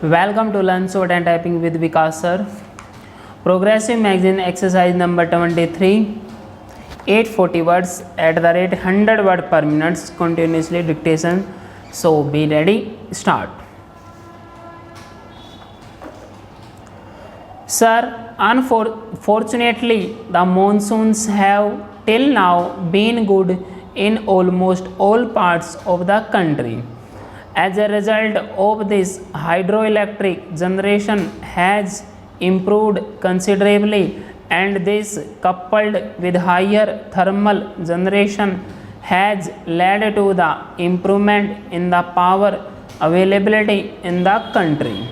Welcome to Learn Short and Typing with Vikas sir. Progressive magazine exercise number 23. 840 words at the rate 100 word per minute continuously dictation. So be ready, start. Sir, unfortunately the monsoons have till now been good in almost all parts of the country. As a result of this, hydroelectric generation has improved considerably, and this, coupled with higher thermal generation, has led to the improvement in the power availability in the country.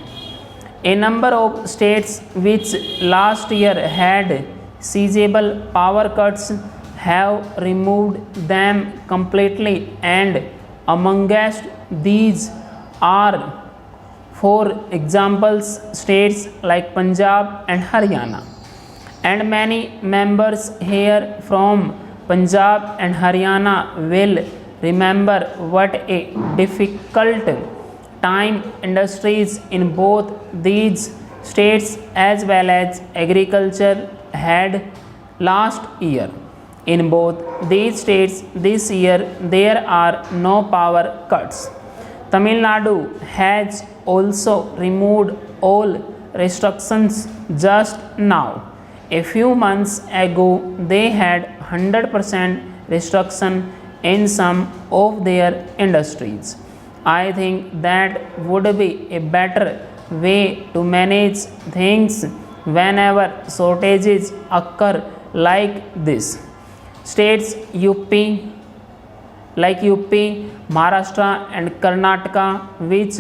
A number of states which last year had sizable power cuts have removed them completely, and amongst these are, for examples, states like Punjab and Haryana. And many members here from Punjab and Haryana will remember what a difficult time industries in both these states as well as agriculture had last year. In both these states this year there are no power cuts. Tamil Nadu has also removed all restrictions just now. A few months ago they had 100% restriction in some of their industries. I think that would be a better way to manage things whenever shortages occur like this. States like UP, Maharashtra and Karnataka, which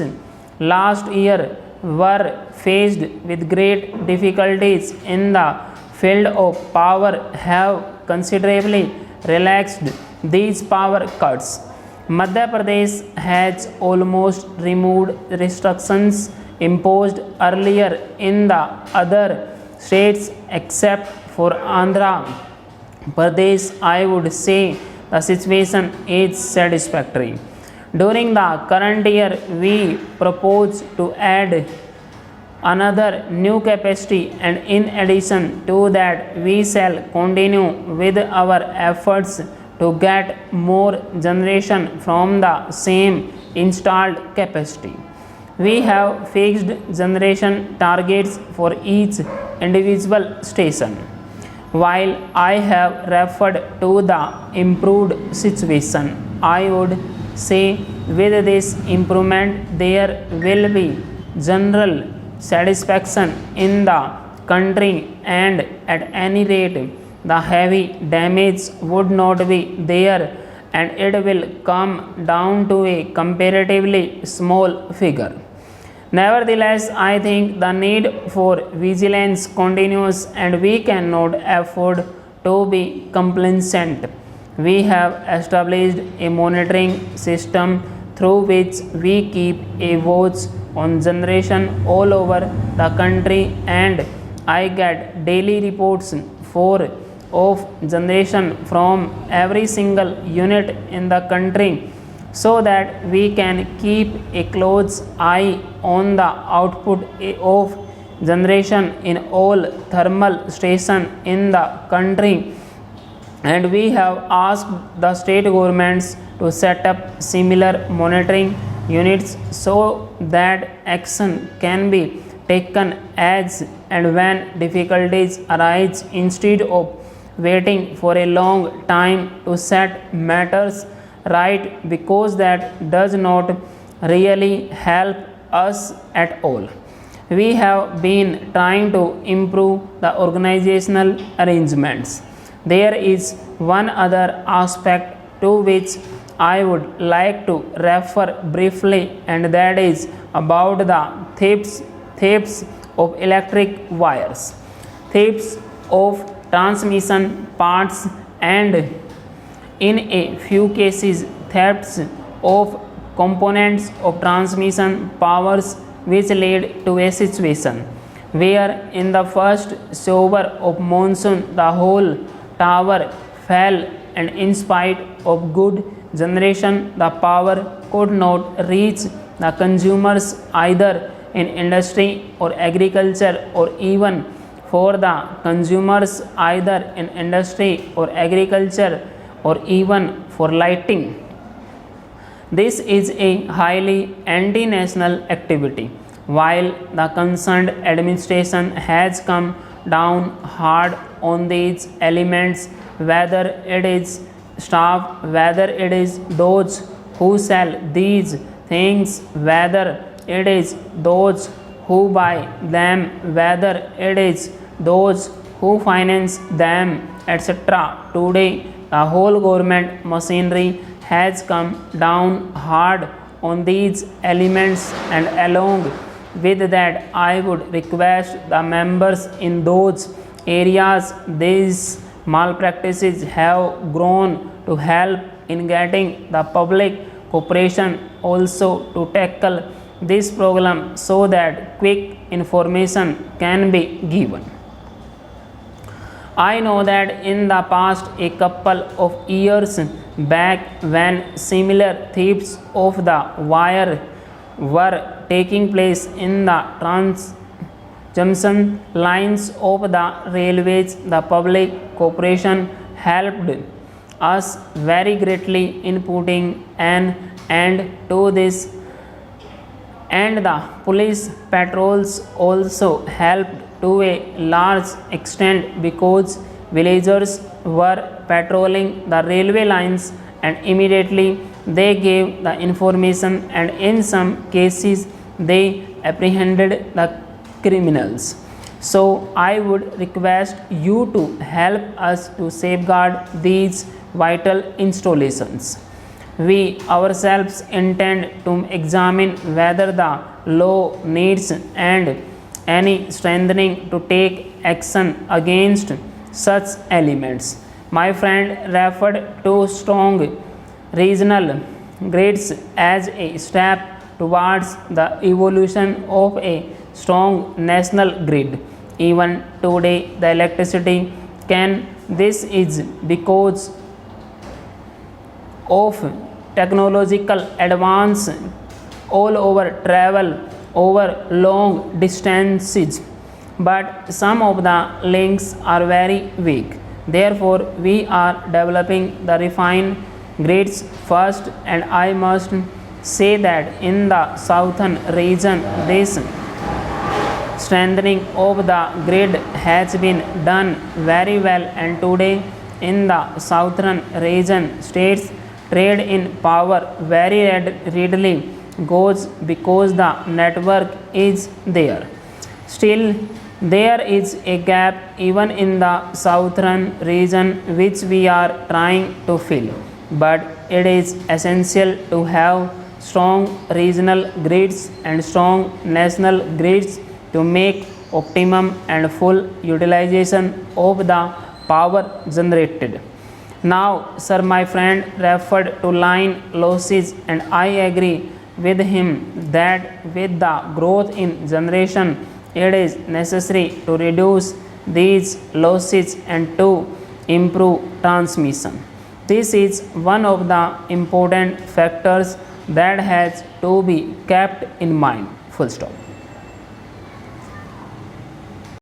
last year were faced with great difficulties in the field of power, have considerably relaxed these power cuts. Madhya Pradesh has almost removed restrictions imposed earlier in the other states except for Andhra Pradesh. I would say the situation is satisfactory. During the current year, we propose to add another new capacity, and in addition to that, we shall continue with our efforts to get more generation from the same installed capacity. We have fixed generation targets for each individual station. While I have referred to the improved situation, I would say with this improvement there will be general satisfaction in the country, and at any rate the heavy damage would not be there, and it will come down to a comparatively small figure. Nevertheless, I think the need for vigilance continues, and we cannot afford to be complacent. We have established a monitoring system through which we keep a watch on generation all over the country, and I get daily reports of generation from every single unit in the country, so that we can keep a close eye on the output of generation in all thermal stations in the country. And we have asked the state governments to set up similar monitoring units so that action can be taken as and when difficulties arise, instead of waiting for a long time to set matters right, because that does not really help us at all. We have been trying to improve the organizational arrangements. There is one other aspect to which I would like to refer briefly, and that is about the thefts of electric wires, thefts of transmission parts, and in a few cases thefts of components of transmission powers, which led to a situation where in the first shower of monsoon the whole tower fell, and in spite of good generation the power could not reach the consumers either in industry or agriculture, or even for the consumers either in industry or agriculture or even for lighting. This is a highly anti-national activity. While the concerned administration has come down hard on these elements, whether it is staff, whether it is those who sell these things, whether it is those who buy them, whether it is those who finance them, etc. Today, the whole government machinery has come down hard on these elements, and along with that, I would request the members in those areas these malpractices have grown to help in getting the public cooperation also to tackle this problem so that quick information can be given. I know that in the past a couple of years back, when similar thefts of the wire were taking place in the transjunction lines of the railways, the public cooperation helped us very greatly in putting an end to this, and the police patrols also helped to a large extent because villagers were patrolling the railway lines and immediately they gave the information, and in some cases they apprehended the criminals. So I would request you to help us to safeguard these vital installations. We ourselves intend to examine whether the law needs and any strengthening to take action against such elements. My friend referred to strong regional grids as a step towards the evolution of a strong national grid. Even today, the electricity can. This is because of technological advance all over travel over long distances, but some of the links are very weak. Therefore, we are developing the refined grids first, and I must say that in the southern region this strengthening of the grid has been done very well, and today in the southern region states trade in power very readily goes because the network is there. Still, there is a gap even in the southern region which we are trying to fill, but it is essential to have strong regional grids and strong national grids to make optimum and full utilization of the power generated. Now, sir, my friend referred to line losses, and I agree with him that with the growth in generation, it is necessary to reduce these losses and to improve transmission. This is one of the important factors that has to be kept in mind. Full stop.